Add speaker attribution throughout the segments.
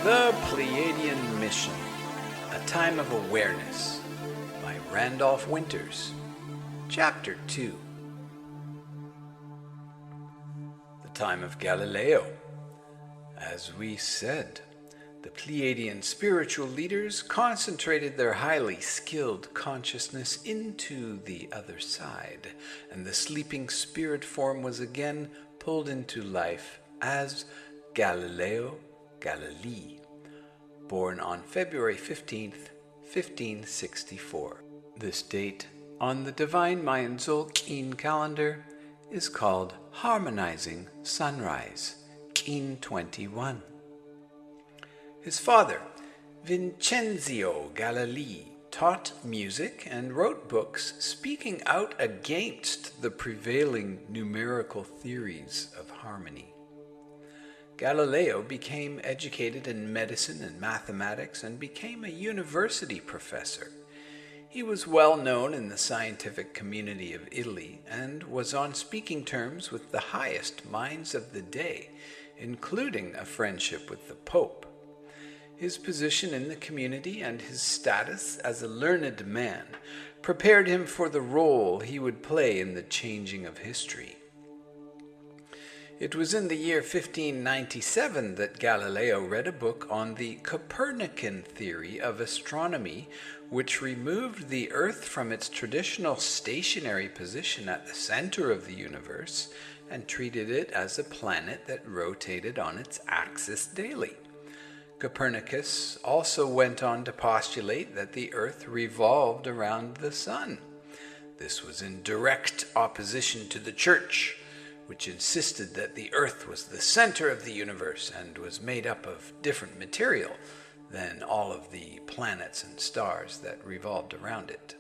Speaker 1: The Pleiadian Mission, A Time of Awareness by Randolph Winters. Chapter 2. The Time of Galileo. As we said, the Pleiadian spiritual leaders concentrated their highly skilled consciousness into the other side, and the sleeping spirit form was again pulled into life as Galileo Galilei, born on February 15th, 1564. This date on the divine Mayan Tzolk'in calendar is called Harmonizing Sunrise, Kin 21. His father, Vincenzio Galilei, taught music and wrote books speaking out against the prevailing numerical theories of harmony. Galileo became educated in medicine and mathematics and became a university professor. He was well known in the scientific community of Italy and was on speaking terms with the highest minds of the day, including a friendship with the Pope. His position in the community and his status as a learned man prepared him for the role he would play in the changing of history. It was in the year 1597 that Galileo read a book on the Copernican theory of astronomy, which removed the Earth from its traditional stationary position at the center of the universe and treated it as a planet that rotated on its axis daily. Copernicus also went on to postulate that the Earth revolved around the Sun. This was in direct opposition to the Church, which insisted that the Earth was the center of the universe and was made up of different material than all of the planets and stars that revolved around it.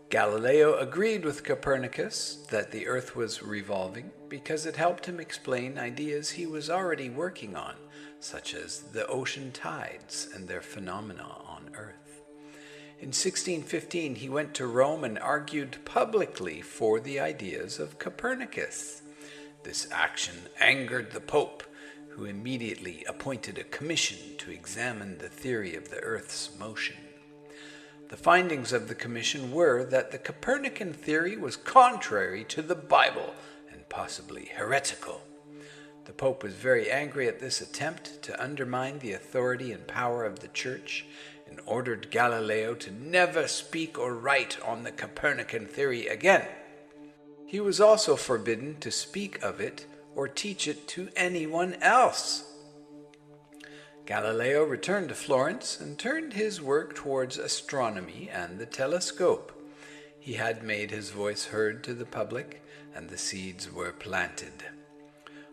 Speaker 1: Galileo agreed with Copernicus that the Earth was revolving because it helped him explain ideas he was already working on, such as the ocean tides and their phenomena on Earth. In 1615, he went to Rome and argued publicly for the ideas of Copernicus. This action angered the Pope, who immediately appointed a commission to examine the theory of the Earth's motion. The findings of the commission were that the Copernican theory was contrary to the Bible and possibly heretical. The Pope was very angry at this attempt to undermine the authority and power of the Church and ordered Galileo to never speak or write on the Copernican theory again. He was also forbidden to speak of it or teach it to anyone else. Galileo returned to Florence and turned his work towards astronomy and the telescope. He had made his voice heard to the public, and the seeds were planted.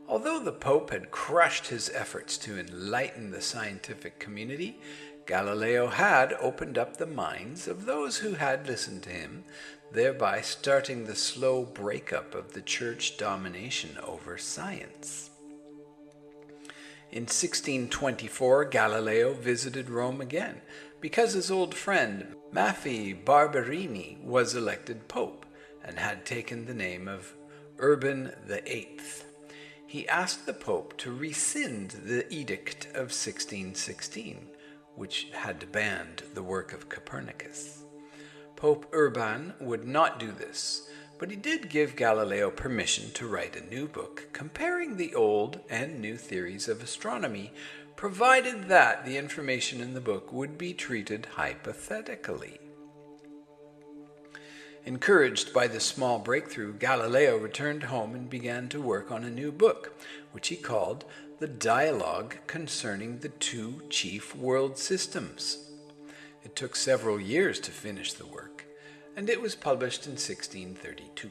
Speaker 1: Although the Pope had crushed his efforts to enlighten the scientific community, Galileo had opened up the minds of those who had listened to him, thereby starting the slow breakup of the Church domination over science. In 1624, Galileo visited Rome again because his old friend Maffei Barberini was elected Pope and had taken the name of Urban VIII. He asked the Pope to rescind the Edict of 1616, which had banned the work of Copernicus. Pope Urban would not do this, but he did give Galileo permission to write a new book comparing the old and new theories of astronomy, provided that the information in the book would be treated hypothetically. Encouraged by this small breakthrough, Galileo returned home and began to work on a new book, which he called The Dialogue Concerning the Two Chief World Systems. It took several years to finish the work, and it was published in 1632.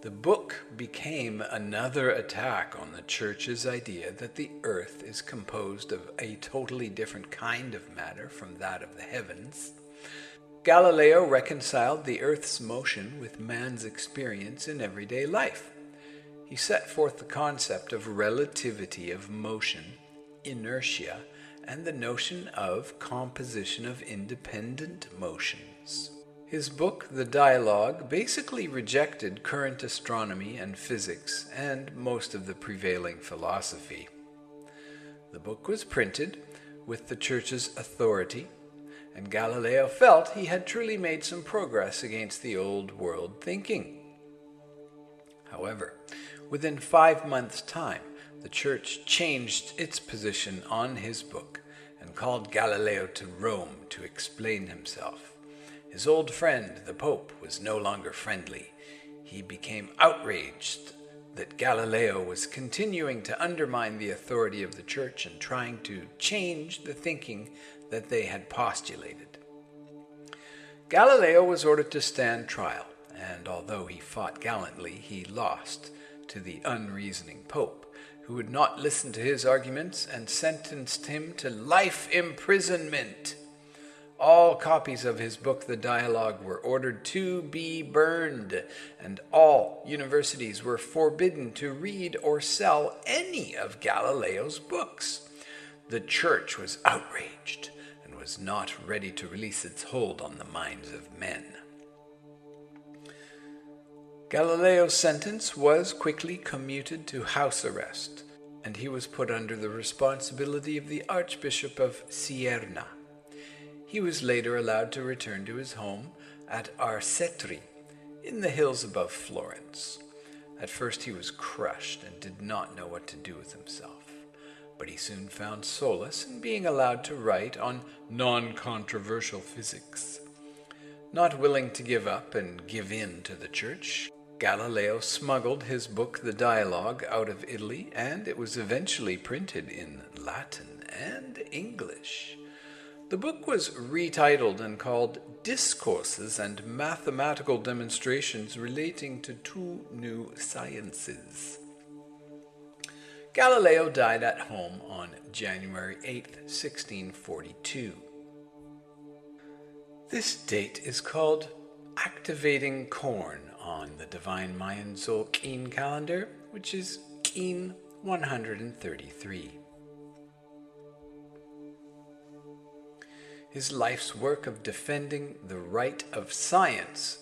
Speaker 1: The book became another attack on the Church's idea that the Earth is composed of a totally different kind of matter from that of the heavens. Galileo reconciled the Earth's motion with man's experience in everyday life. He set forth the concept of relativity of motion, inertia, and the notion of composition of independent motions. His book, The Dialogue, basically rejected current astronomy and physics and most of the prevailing philosophy. The book was printed with the Church's authority, and Galileo felt he had truly made some progress against the old world thinking. However, within 5 months' time, the Church changed its position on his book and called Galileo to Rome to explain himself. His old friend, the Pope, was no longer friendly. He became outraged that Galileo was continuing to undermine the authority of the Church and trying to change the thinking that they had postulated. Galileo was ordered to stand trial, and although he fought gallantly, he lost to the unreasoning Pope, who would not listen to his arguments and sentenced him to life imprisonment. All copies of his book, The Dialogue, were ordered to be burned, and all universities were forbidden to read or sell any of Galileo's books. The Church was outraged and was not ready to release its hold on the minds of men. Galileo's sentence was quickly commuted to house arrest, and he was put under the responsibility of the Archbishop of Siena. He was later allowed to return to his home at Arcetri, in the hills above Florence. At first he was crushed and did not know what to do with himself, but he soon found solace in being allowed to write on non-controversial physics. Not willing to give up and give in to the Church, Galileo smuggled his book, The Dialogue, out of Italy, and it was eventually printed in Latin and English. The book was retitled and called Discourses and Mathematical Demonstrations Relating to Two New Sciences. Galileo died at home on January 8, 1642. This date is called Activating Corn on the Divine Mayan Tzolk'in calendar, which is Kin 133. His life's work of defending the right of science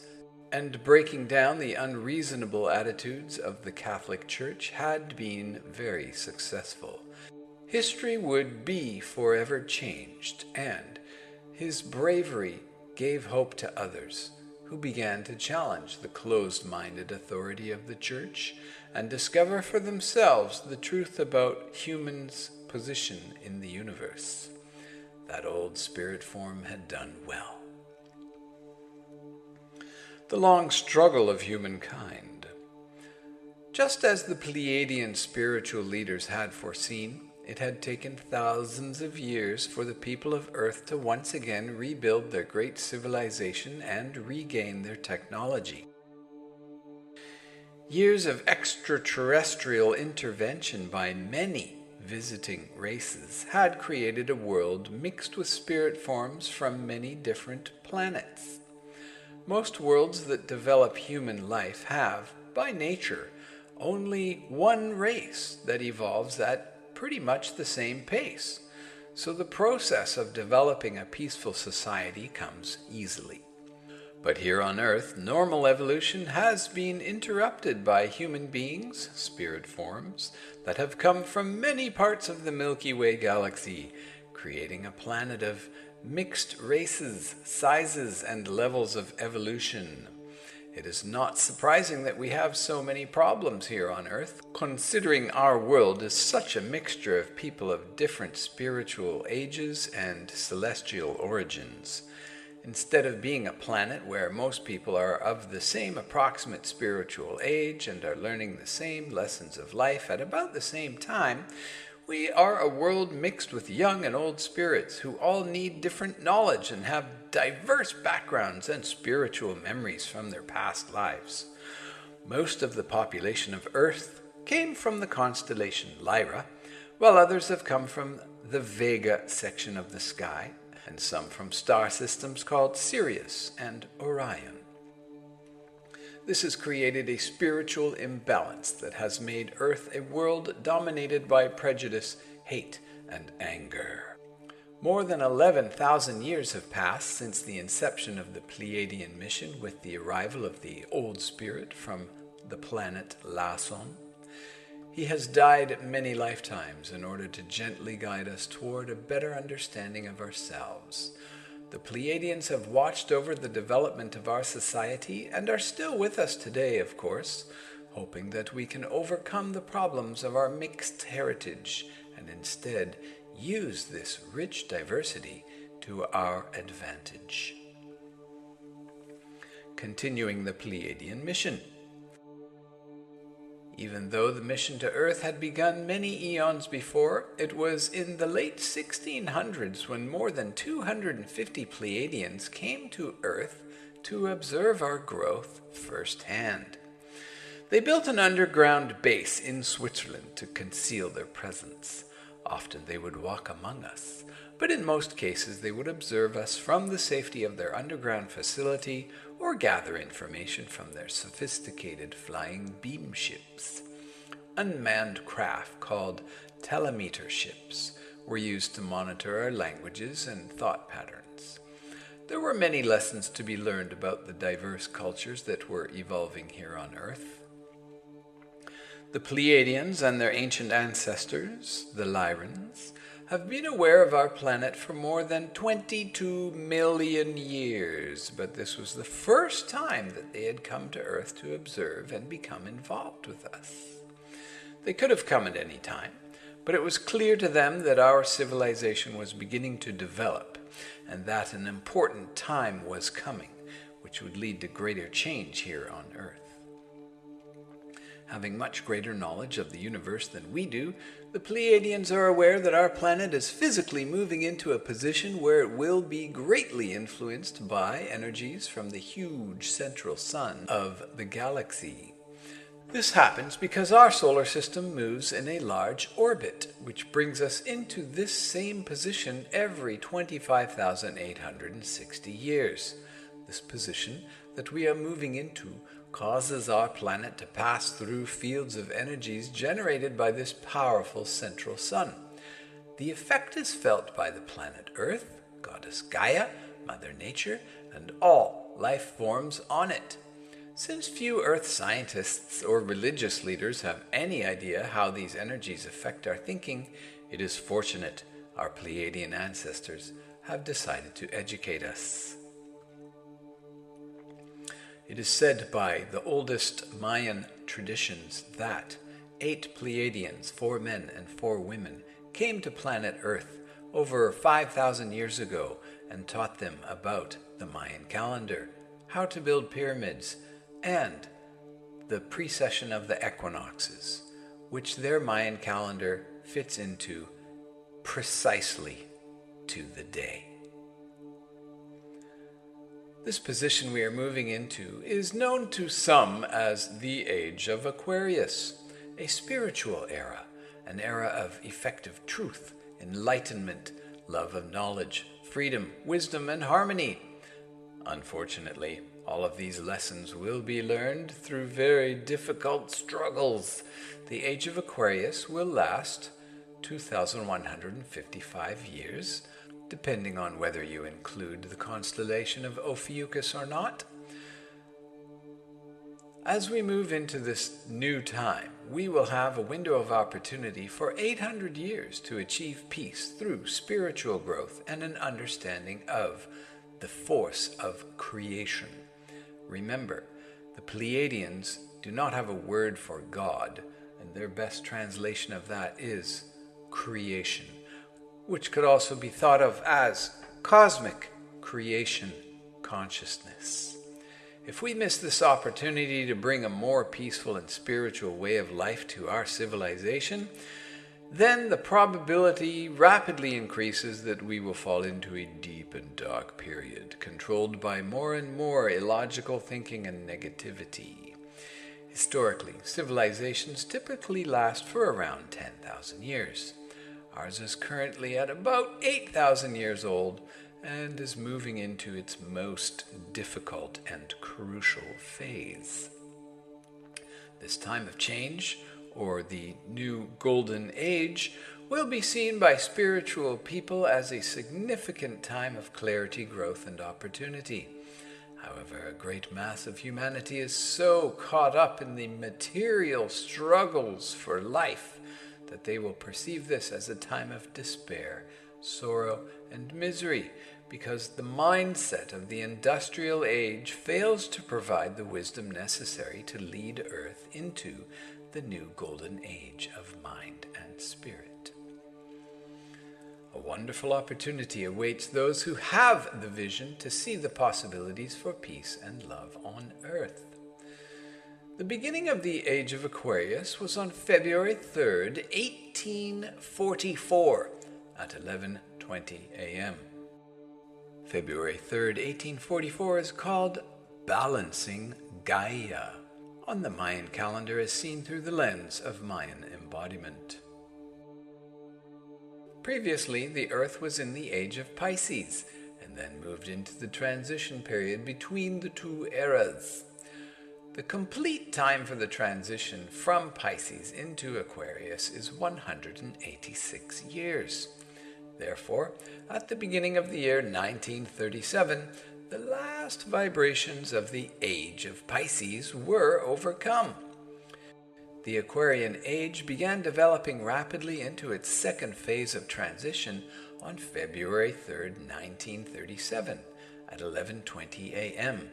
Speaker 1: and breaking down the unreasonable attitudes of the Catholic Church had been very successful. History would be forever changed, and his bravery gave hope to others who began to challenge the closed-minded authority of the Church and discover for themselves the truth about humans' position in the universe. That old spirit form had done well. The long struggle of humankind. Just as the Pleiadian spiritual leaders had foreseen, it had taken thousands of years for the people of Earth to once again rebuild their great civilization and regain their technology. Years of extraterrestrial intervention by many visiting races had created a world mixed with spirit forms from many different planets. Most worlds that develop human life have, by nature, only one race that evolves at pretty much the same pace, so the process of developing a peaceful society comes easily. But here on Earth, normal evolution has been interrupted by human beings, spirit forms, that have come from many parts of the Milky Way galaxy, creating a planet of mixed races, sizes, and levels of evolution. It is not surprising that we have so many problems here on Earth, considering our world is such a mixture of people of different spiritual ages and celestial origins. Instead of being a planet where most people are of the same approximate spiritual age and are learning the same lessons of life at about the same time, we are a world mixed with young and old spirits who all need different knowledge and have diverse backgrounds and spiritual memories from their past lives. Most of the population of Earth came from the constellation Lyra, while others have come from the Vega section of the sky, and some from star systems called Sirius and Orion. This has created a spiritual imbalance that has made Earth a world dominated by prejudice, hate, and anger. More than 11,000 years have passed since the inception of the Pleiadian mission with the arrival of the Old Spirit from the planet Lason. He has died many lifetimes in order to gently guide us toward a better understanding of ourselves. The Pleiadians have watched over the development of our society and are still with us today, of course, hoping that we can overcome the problems of our mixed heritage and instead use this rich diversity to our advantage. Continuing the Pleiadian mission. Even though the mission to Earth had begun many eons before, it was in the late 1600s when more than 250 Pleiadians came to Earth to observe our growth firsthand. They built an underground base in Switzerland to conceal their presence. Often they would walk among us, but in most cases they would observe us from the safety of their underground facility or gather information from their sophisticated flying beam ships. Unmanned craft called telemeter ships were used to monitor our languages and thought patterns. There were many lessons to be learned about the diverse cultures that were evolving here on Earth. The Pleiadians and their ancient ancestors, the Lyrans, have been aware of our planet for more than 22 million years, but this was the first time that they had come to Earth to observe and become involved with us. They could have come at any time, but it was clear to them that our civilization was beginning to develop and that an important time was coming, which would lead to greater change here on Earth. Having much greater knowledge of the universe than we do, the Pleiadians are aware that our planet is physically moving into a position where it will be greatly influenced by energies from the huge central sun of the galaxy. This happens because our solar system moves in a large orbit, which brings us into this same position every 25,860 years. This position that we are moving into causes our planet to pass through fields of energies generated by this powerful central sun. The effect is felt by the planet Earth, Goddess Gaia, Mother Nature, and all life forms on it. Since few Earth scientists or religious leaders have any idea how these energies affect our thinking, it is fortunate our Pleiadian ancestors have decided to educate us. It is said by the oldest Mayan traditions that 8 Pleiadians, 4 men and 4 women, came to planet Earth over 5,000 years ago and taught them about the Mayan calendar, how to build pyramids, and the precession of the equinoxes, which their Mayan calendar fits into precisely to the day. This position we are moving into is known to some as the Age of Aquarius, a spiritual era, an era of effective truth, enlightenment, love of knowledge, freedom, wisdom, and harmony. Unfortunately, all of these lessons will be learned through very difficult struggles. The Age of Aquarius will last 2,155 years, depending on whether you include the constellation of Ophiuchus or not. As we move into this new time, we will have a window of opportunity for 800 years to achieve peace through spiritual growth and an understanding of the force of creation. Remember, the Pleiadians do not have a word for God, and their best translation of that is creation, which could also be thought of as cosmic creation consciousness. If we miss this opportunity to bring a more peaceful and spiritual way of life to our civilization, then the probability rapidly increases that we will fall into a deep and dark period, controlled by more and more illogical thinking and negativity. Historically, civilizations typically last for around 10,000 years. Ours is currently at about 8,000 years old and is moving into its most difficult and crucial phase. This time of change, or the new golden age, will be seen by spiritual people as a significant time of clarity, growth, and opportunity. However, a great mass of humanity is so caught up in the material struggles for life that they will perceive this as a time of despair, sorrow, and misery, because the mindset of the industrial age fails to provide the wisdom necessary to lead Earth into the new golden age of mind and spirit. A wonderful opportunity awaits those who have the vision to see the possibilities for peace and love on Earth. The beginning of the Age of Aquarius was on February 3rd, 1844 at 11:20 a.m. February 3rd, 1844 is called Balancing Gaia on the Mayan calendar as seen through the lens of Mayan embodiment. Previously, the Earth was in the age of Pisces and then moved into the transition period between the two eras. The complete time for the transition from Pisces into Aquarius is 186 years. Therefore, at the beginning of the year 1937, the last vibrations of the age of Pisces were overcome. The Aquarian age began developing rapidly into its second phase of transition on February 3rd, 1937 at 11:20 a.m.,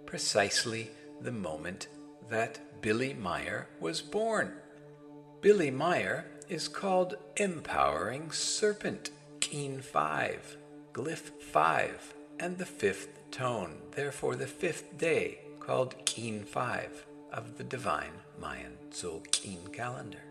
Speaker 1: precisely the moment that Billy Meier was born. Billy Meier is called Empowering Serpent, Keen 5, Glyph 5, and the fifth tone, therefore the fifth day, called Keen 5 of the divine Mayan Tzolk'in calendar.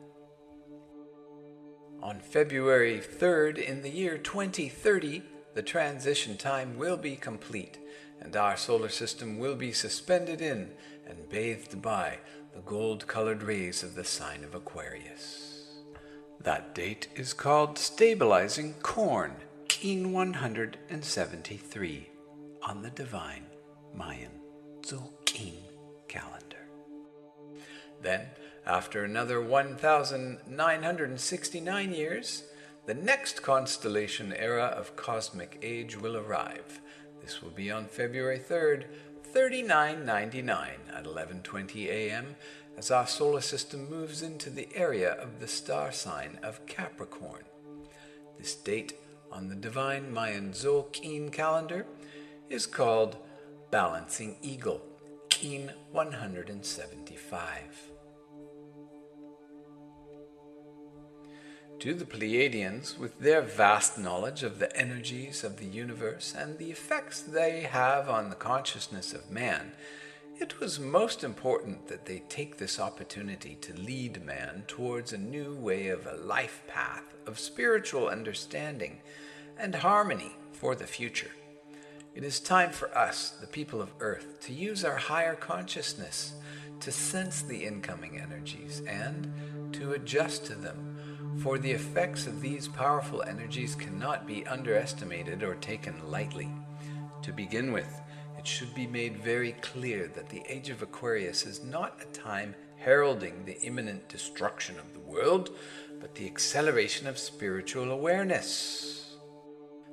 Speaker 1: On February 3rd in the year 2030, the transition time will be complete, and our solar system will be suspended in and bathed by the gold-colored rays of the sign of Aquarius. That date is called Stabilizing Corn, Keen 173, on the divine Mayan Tzolk'in calendar. Then, after another 1,969 years, the next constellation era of cosmic age will arrive. This will be on February 3rd, 3999 at 11:20 a.m. as our solar system moves into the area of the star sign of Capricorn. This date on the divine Mayan Tzolk'in calendar is called Balancing Eagle, Keen 175. To the Pleiadians, with their vast knowledge of the energies of the universe and the effects they have on the consciousness of man, it was most important that they take this opportunity to lead man towards a new way of a life path of spiritual understanding and harmony for the future. It is time for us, the people of Earth, to use our higher consciousness to sense the incoming energies and to adjust to them. For the effects of these powerful energies cannot be underestimated or taken lightly. To begin with, it should be made very clear that the Age of Aquarius is not a time heralding the imminent destruction of the world, but the acceleration of spiritual awareness.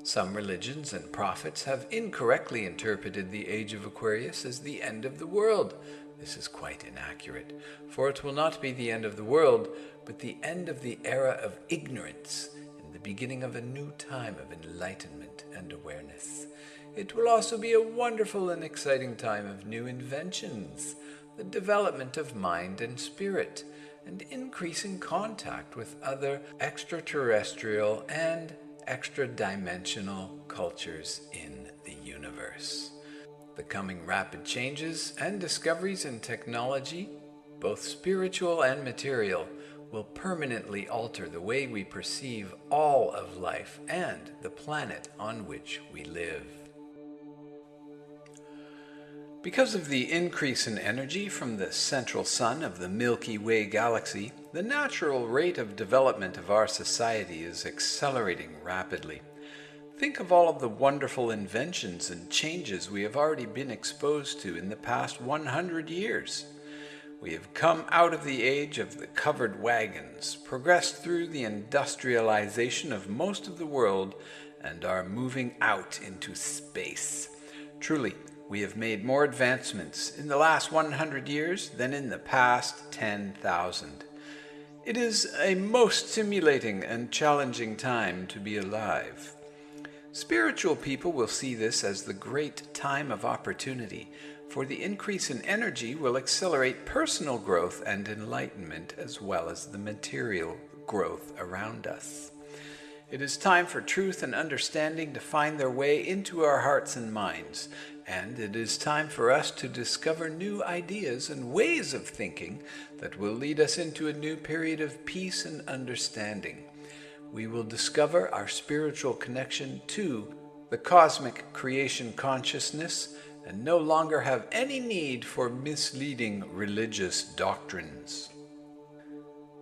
Speaker 1: Some religions and prophets have incorrectly interpreted the Age of Aquarius as the end of the world. This is quite inaccurate, for it will not be the end of the world, but the end of the era of ignorance and the beginning of a new time of enlightenment and awareness. It will also be a wonderful and exciting time of new inventions, the development of mind and spirit, and increasing contact with other extraterrestrial and extra-dimensional cultures in the universe. The coming rapid changes and discoveries in technology, both spiritual and material, will permanently alter the way we perceive all of life and the planet on which we live. Because of the increase in energy from the central sun of the Milky Way galaxy, the natural rate of development of our society is accelerating rapidly. Think of all of the wonderful inventions and changes we have already been exposed to in the past 100 years. We have come out of the age of the covered wagons, progressed through the industrialization of most of the world, and are moving out into space. Truly, We have made more advancements in the last 100 years than in the past 10,000. It is a most stimulating and challenging time to be alive. Spiritual people will see this as the great time of opportunity, for the increase in energy will accelerate personal growth and enlightenment as well as the material growth around us. It is time for truth and understanding to find their way into our hearts and minds, and it is time for us to discover new ideas and ways of thinking that will lead us into a new period of peace and understanding. We will discover our spiritual connection to the cosmic creation consciousness and no longer have any need for misleading religious doctrines.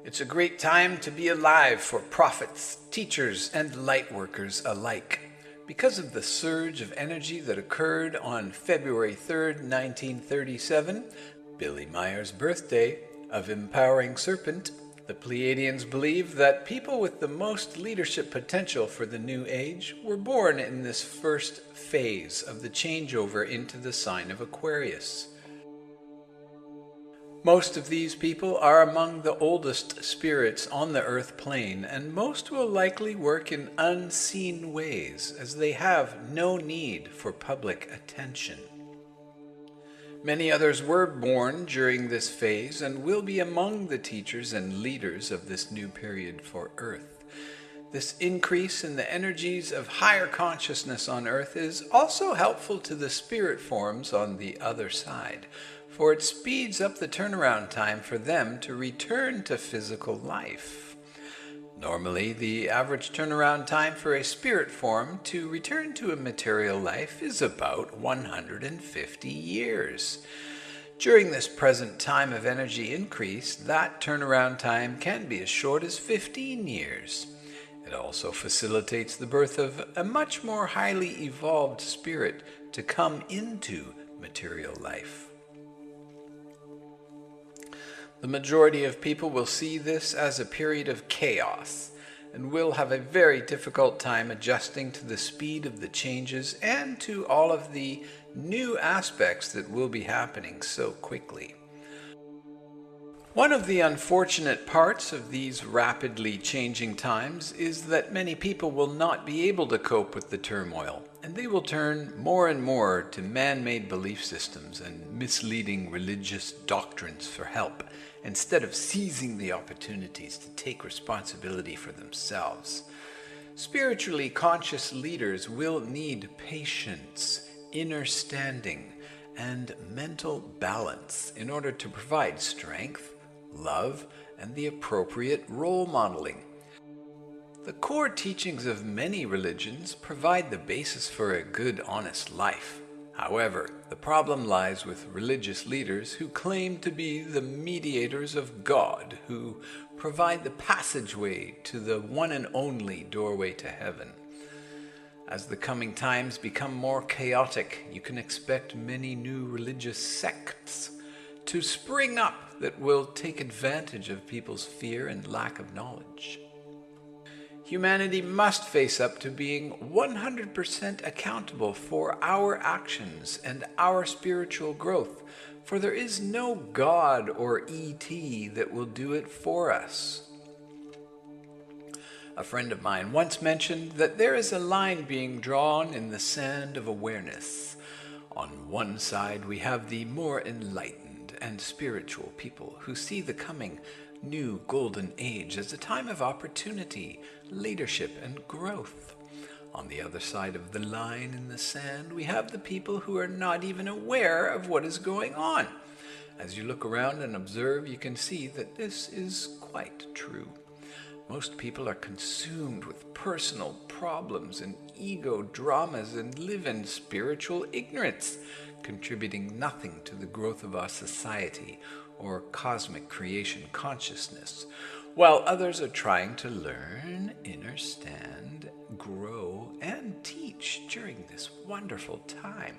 Speaker 1: It's a great time to be alive for prophets, teachers, and light workers alike. Because of the surge of energy that occurred on February 3rd, 1937, Billy Meyer's birthday, of Empowering Serpent, the Pleiadians believe that people with the most leadership potential for the new age were born in this first phase of the changeover into the sign of Aquarius. Most of these people are among the oldest spirits on the earth plane, and most will likely work in unseen ways, as they have no need for public attention. Many others were born during this phase and will be among the teachers and leaders of this new period for Earth. This increase in the energies of higher consciousness on Earth is also helpful to the spirit forms on the other side, for it speeds up the turnaround time for them to return to physical life. Normally, the average turnaround time for a spirit form to return to a material life is about 150 years. During this present time of energy increase, that turnaround time can be as short as 15 years. It also facilitates the birth of a much more highly evolved spirit to come into material life. The majority of people will see this as a period of chaos and will have a very difficult time adjusting to the speed of the changes and to all of the new aspects that will be happening so quickly. One of the unfortunate parts of these rapidly changing times is that many people will not be able to cope with the turmoil, and they will turn more and more to man-made belief systems and misleading religious doctrines for help, instead of seizing the opportunities to take responsibility for themselves. Spiritually conscious leaders will need patience, inner standing, and mental balance in order to provide strength, love, and the appropriate role modeling. The core teachings of many religions provide the basis for a good, honest life. However, the problem lies with religious leaders who claim to be the mediators of God, who provide the passageway to the one and only doorway to heaven. As the coming times become more chaotic, you can expect many new religious sects to spring up that will take advantage of people's fear and lack of knowledge. Humanity must face up to being 100% accountable for our actions and our spiritual growth, for there is no God or ET that will do it for us. A friend of mine once mentioned that there is a line being drawn in the sand of awareness. On one side we have the more enlightened and spiritual people who see the coming new golden age as a time of opportunity, leadership, and growth. On the other side of the line in the sand, we have the people who are not even aware of what is going on. As you look around and observe, you can see that this is quite true. Most people are consumed with personal problems and ego dramas and live in spiritual ignorance, contributing nothing to the growth of our society or cosmic creation consciousness, while others are trying to learn, understand, grow, and teach during this wonderful time.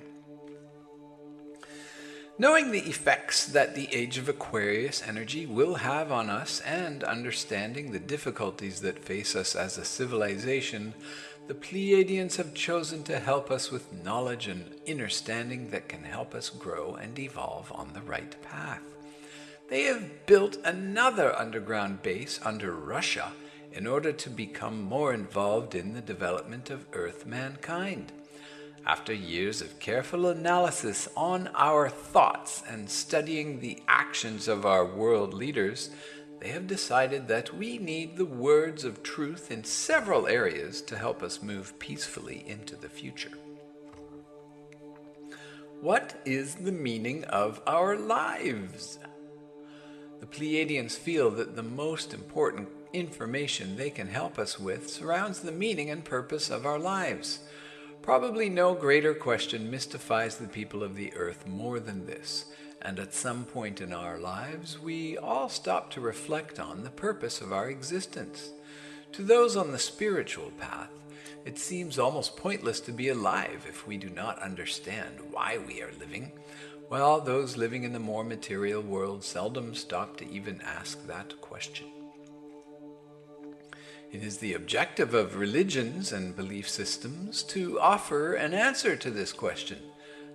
Speaker 1: Knowing the effects that the age of Aquarius energy will have on us and understanding the difficulties that face us as a civilization, the Pleiadians have chosen to help us with knowledge and understanding that can help us grow and evolve on the right path. They have built another underground base under Russia in order to become more involved in the development of Earth mankind. After years of careful analysis on our thoughts and studying the actions of our world leaders, they have decided that we need the words of truth in several areas to help us move peacefully into the future. What is the meaning of our lives? The Pleiadians feel that the most important information they can help us with surrounds the meaning and purpose of our lives. Probably no greater question mystifies the people of the earth more than this, and at some point in our lives we all stop to reflect on the purpose of our existence. To those on the spiritual path, it seems almost pointless to be alive if we do not understand why we are living, while those living in the more material world seldom stop to even ask that question. It is the objective of religions and belief systems to offer an answer to this question.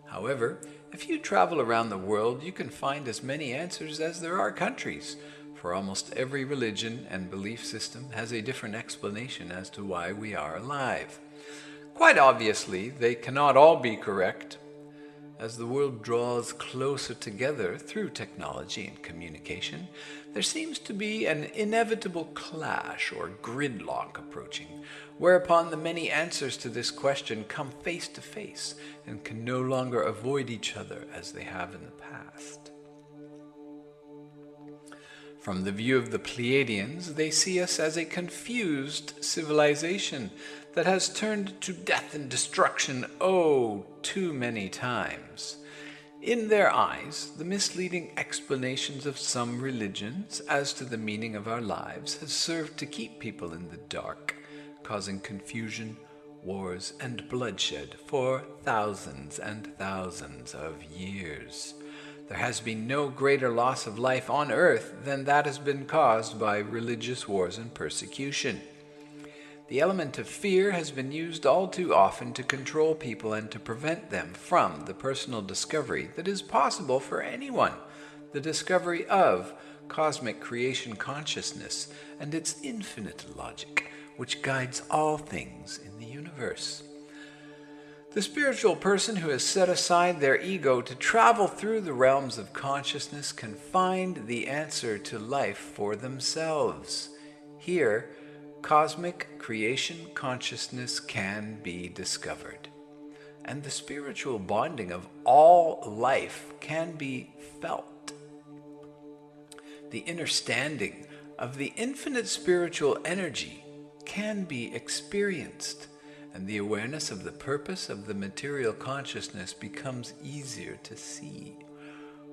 Speaker 1: However, if you travel around the world, you can find as many answers as there are countries, for almost every religion and belief system has a different explanation as to why we are alive. Quite obviously, they cannot all be correct. As the world draws closer together through technology and communication, there seems to be an inevitable clash or gridlock approaching, whereupon the many answers to this question come face to face and can no longer avoid each other as they have in the past. From the view of the Pleiadians, they see us as a confused civilization that has turned to death and destruction, too many times. In their eyes, the misleading explanations of some religions as to the meaning of our lives has served to keep people in the dark, causing confusion, wars, and bloodshed for thousands and thousands of years. There has been no greater loss of life on earth than that has been caused by religious wars and persecution. The element of fear has been used all too often to control people and to prevent them from the personal discovery that is possible for anyone, the discovery of cosmic creation consciousness and its infinite logic, which guides all things in the universe. The spiritual person who has set aside their ego to travel through the realms of consciousness can find the answer to life for themselves. Here, cosmic creation consciousness can be discovered, and the spiritual bonding of all life can be felt. The understanding of the infinite spiritual energy can be experienced, and the awareness of the purpose of the material consciousness becomes easier to see.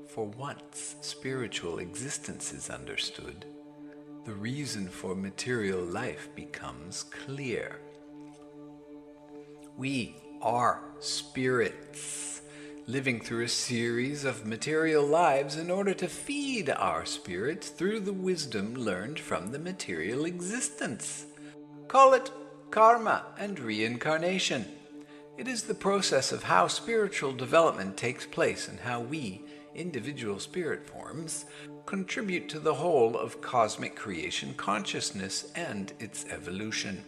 Speaker 1: For once spiritual existence is understood, the reason for material life becomes clear. We are spirits, living through a series of material lives in order to feed our spirits through the wisdom learned from the material existence. Call it karma and reincarnation. It is the process of how spiritual development takes place and how we, individual spirit forms, contribute to the whole of cosmic creation consciousness and its evolution.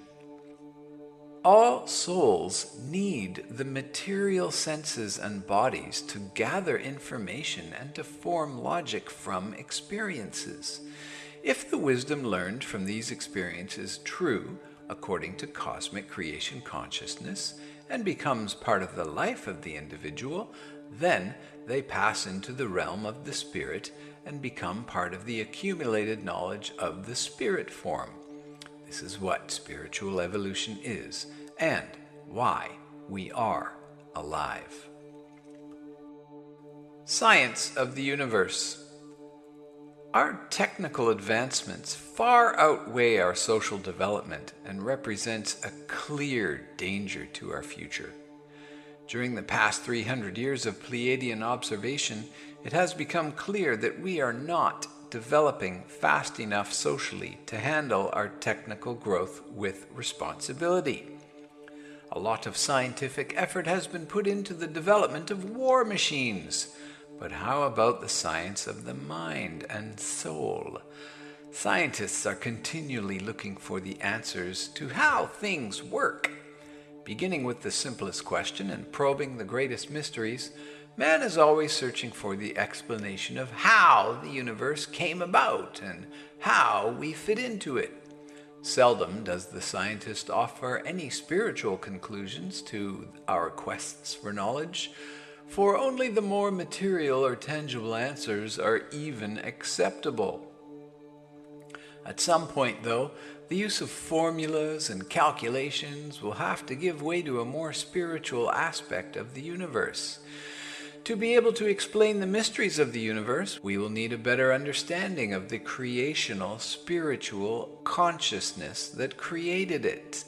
Speaker 1: All souls need the material senses and bodies to gather information and to form logic from experiences. If the wisdom learned from these experiences is true, according to cosmic creation consciousness, and becomes part of the life of the individual, then they pass into the realm of the spirit and become part of the accumulated knowledge of the spirit form. This is what spiritual evolution is, and why we are alive. Science of the universe. Our technical advancements far outweigh our social development and represents a clear danger to our future. During the past 300 years of Pleiadian observation, it has become clear that we are not developing fast enough socially to handle our technical growth with responsibility. A lot of scientific effort has been put into the development of war machines. But how about the science of the mind and soul? Scientists are continually looking for the answers to how things work. Beginning with the simplest question and probing the greatest mysteries, man is always searching for the explanation of how the universe came about and how we fit into it. Seldom does the scientist offer any spiritual conclusions to our quests for knowledge, for only the more material or tangible answers are even acceptable. At some point, though, the use of formulas and calculations will have to give way to a more spiritual aspect of the universe. To be able to explain the mysteries of the universe, we will need a better understanding of the creational spiritual consciousness that created it.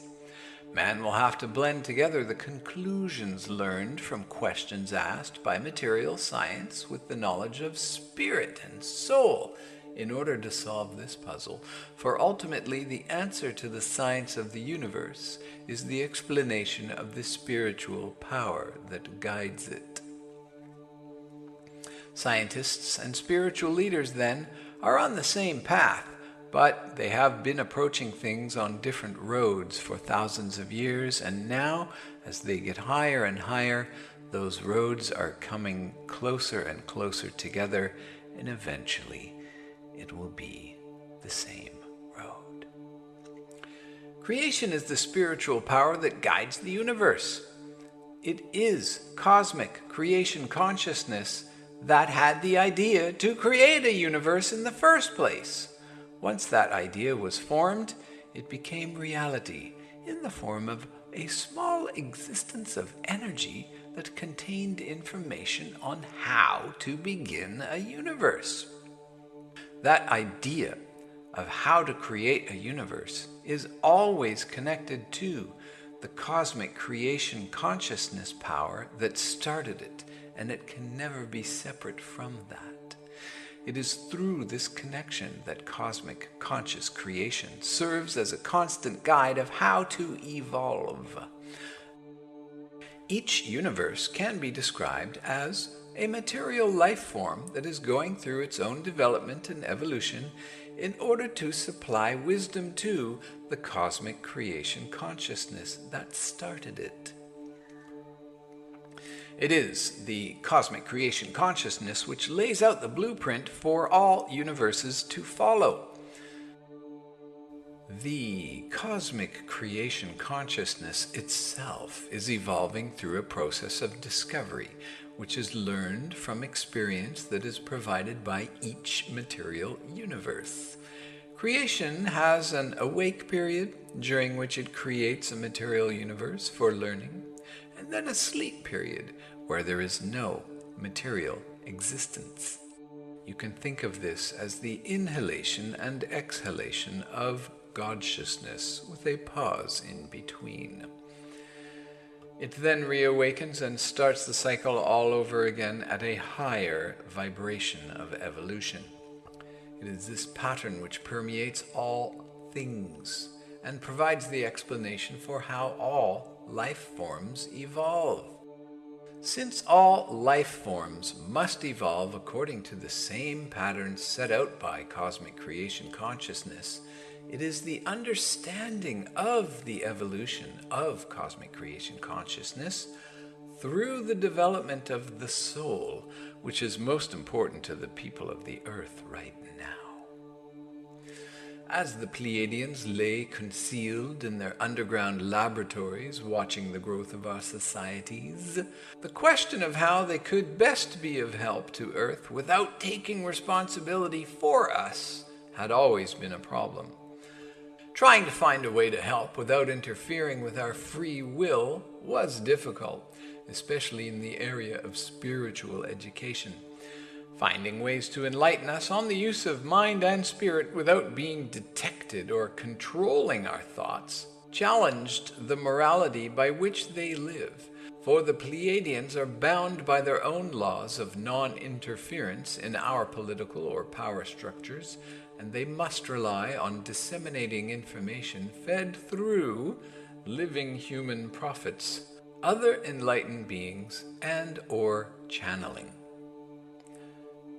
Speaker 1: Man will have to blend together the conclusions learned from questions asked by material science with the knowledge of spirit and soul in order to solve this puzzle, for ultimately the answer to the science of the universe is the explanation of the spiritual power that guides it. Scientists and spiritual leaders, then, are on the same path, but they have been approaching things on different roads for thousands of years, and now, as they get higher and higher, those roads are coming closer and closer together, and eventually it will be the same road. Creation is the spiritual power that guides the universe. It is cosmic creation consciousness that had the idea to create a universe in the first place. Once that idea was formed, it became reality in the form of a small existence of energy that contained information on how to begin a universe. That idea of how to create a universe is always connected to the cosmic creation consciousness power that started it, and it can never be separate from that. It is through this connection that cosmic conscious creation serves as a constant guide of how to evolve. Each universe can be described as a material life form that is going through its own development and evolution in order to supply wisdom to the cosmic creation consciousness that started it. It is the cosmic creation consciousness which lays out the blueprint for all universes to follow. The cosmic creation consciousness itself is evolving through a process of discovery, which is learned from experience that is provided by each material universe. Creation has an awake period, during which it creates a material universe for learning, and then a sleep period, where there is no material existence. You can think of this as the inhalation and exhalation of God-sciousness, with a pause in between. It then reawakens and starts the cycle all over again at a higher vibration of evolution. It is this pattern which permeates all things and provides the explanation for how all life forms evolve. Since all life forms must evolve according to the same pattern set out by cosmic creation consciousness, it is the understanding of the evolution of cosmic creation consciousness through the development of the soul, which is most important to the people of the earth right now. As the Pleiadians lay concealed in their underground laboratories watching the growth of our societies, the question of how they could best be of help to Earth without taking responsibility for us had always been a problem. Trying to find a way to help without interfering with our free will was difficult, especially in the area of spiritual education. Finding ways to enlighten us on the use of mind and spirit without being detected or controlling our thoughts challenged the morality by which they live, for the Pleiadians are bound by their own laws of non-interference in our political or power structures, and they must rely on disseminating information fed through living human prophets, other enlightened beings, and/or channeling.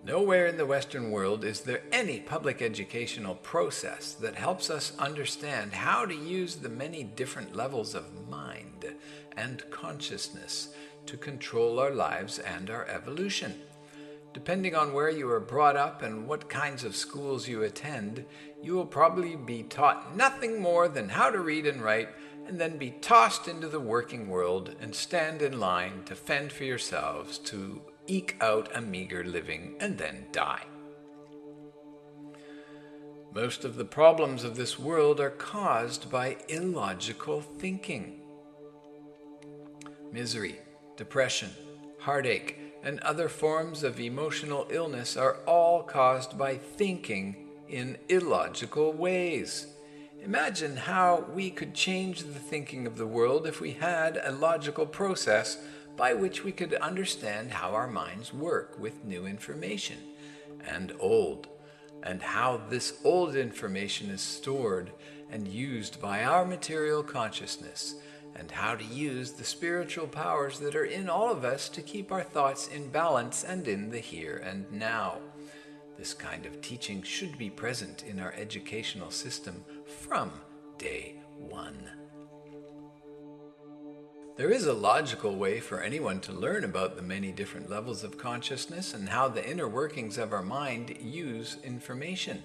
Speaker 1: Nowhere in the Western world is there any public educational process that helps us understand how to use the many different levels of mind and consciousness to control our lives and our evolution. Depending on where you are brought up and what kinds of schools you attend, you will probably be taught nothing more than how to read and write, and then be tossed into the working world and stand in line to fend for yourselves, to eke out a meager living, and then die. Most of the problems of this world are caused by illogical thinking. Misery, depression, heartache, and other forms of emotional illness are all caused by thinking in illogical ways. Imagine how we could change the thinking of the world if we had a logical process by which we could understand how our minds work with new information and old, and how this old information is stored and used by our material consciousness, and how to use the spiritual powers that are in all of us to keep our thoughts in balance and in the here and now. This kind of teaching should be present in our educational system from day one. There is a logical way for anyone to learn about the many different levels of consciousness and how the inner workings of our mind use information.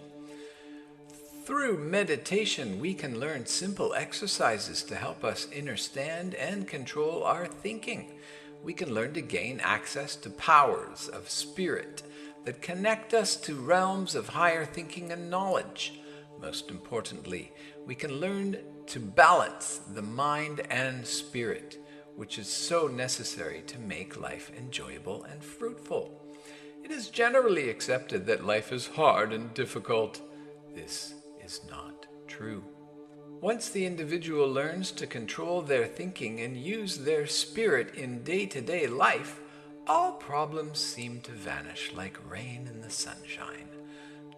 Speaker 1: Through meditation, we can learn simple exercises to help us understand and control our thinking. We can learn to gain access to powers of spirit that connect us to realms of higher thinking and knowledge. Most importantly, we can learn to balance the mind and spirit, which is so necessary to make life enjoyable and fruitful. It is generally accepted that life is hard and difficult. This is not true. Once the individual learns to control their thinking and use their spirit in day-to-day life, all problems seem to vanish like rain in the sunshine.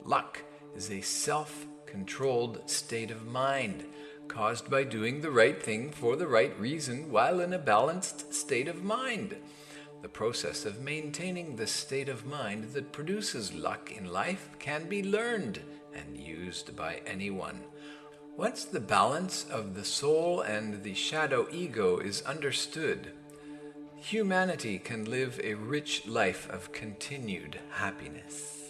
Speaker 1: Luck is a self-controlled state of mind, caused by doing the right thing for the right reason while in a balanced state of mind. The process of maintaining the state of mind that produces luck in life can be learned and used by anyone. Once the balance of the soul and the shadow ego is understood, humanity can live a rich life of continued happiness.